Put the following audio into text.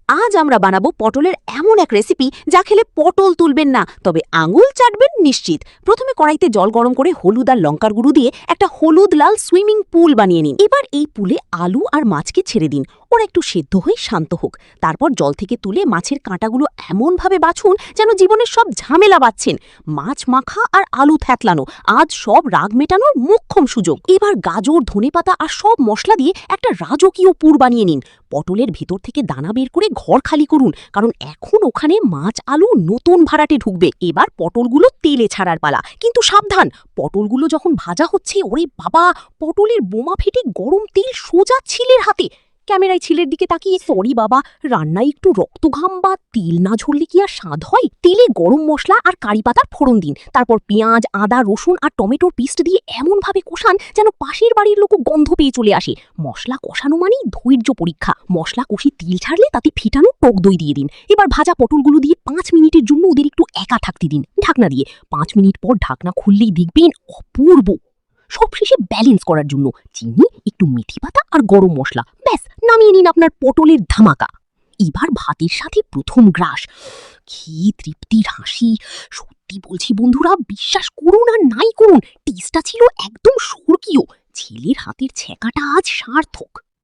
আজ আমরা বানাবো পটলের এমন এক রেসিপি যা খেলে পটল তুলবেন না, তবে আঙুল চাটবেন নিশ্চিত। প্রথমে কড়াইতে জল গরম করে হলুদ আর লঙ্কার গুঁড়ো দিয়ে একটা হলুদ লাল সুইমিং পুল বানিয়ে নিন। এবার এই পুলে আলু আর মাছকে ছেড়ে দিন, ওরা একটু সেদ্ধ হয়ে শান্ত হোক। তারপর জল থেকে তুলে মাছের কাঁটাগুলো এমনভাবে বাছুন যেন জীবনের সব ঝামেলা বাঁচছেন। মাছ মাখা আর আলু থ্যাতলানো আজ সব রাগ মেটানোর মোক্ষম সুযোগ। এবার গাজর, ধনেপাতা আর সব মশলা দিয়ে একটা রাজকীয় পুর বানিয়ে নিন। পটলের ভেতর থেকে দানা বের করে ঘর খালি করুন, কারণ এখন ওখানে মাছ আলু নতুন ভাড়াটে ঢুকবে। এবার পটলগুলো তেলে ছাড়ার পালা, কিন্তু সাবধান, পটলগুলো যখন ভাজা হচ্ছে, ওরে বাবা, পটলের বোমা ফেটে গরম তেল সোজা ছিলের হাতে। ক্যামেরায় ছিলের দিকে তাকিয়ে, সরি বাবা, রান্নায় একটু রক্তঘাম বা তেল না ঝরলে কি আর স্বাদ হয়? তেলে গরম মশলা আর কারি পাতার ফোড়ন দিন, তারপর পেঁয়াজ, আদা, রসুন আর টমেটোর পেস্ট দিয়ে এমনভাবে কষান যেন পাশের বাড়ির লোকও গন্ধ পেয়ে চলে আসে। মশলা কষানো মানেই ধৈর্য পরীক্ষা। মশলা কষি তেল ছাড়লে তাতে ফিটানো টক দই দিয়ে দিন। এবার ভাজা পটলগুলো দিয়ে 5 মিনিটের জন্য ওদের একটু একা থাকতে দিন ঢাকনা দিয়ে। 5 মিনিট পর ঢাকনা খুললেই দেখবেন অপূর্ব। সবশেষে ব্যালেন্স করার জন্য চিনি, একটু মেথি পাতা আর গরম মশলা, ব্যাস নামিয়ে নিন আপনার পটলের ধামাকা। এবার ভাতের সাথে প্রথম গ্রাস, খেয়ে তৃপ্তির হাসি। সত্যি বলছি বন্ধুরা, বিশ্বাস করুন আর নাই করুন, টেস্টটা ছিল একদম স্বর্গীয়। ছেলের হাতের ছ্যাঁকাটা আজ সার্থক।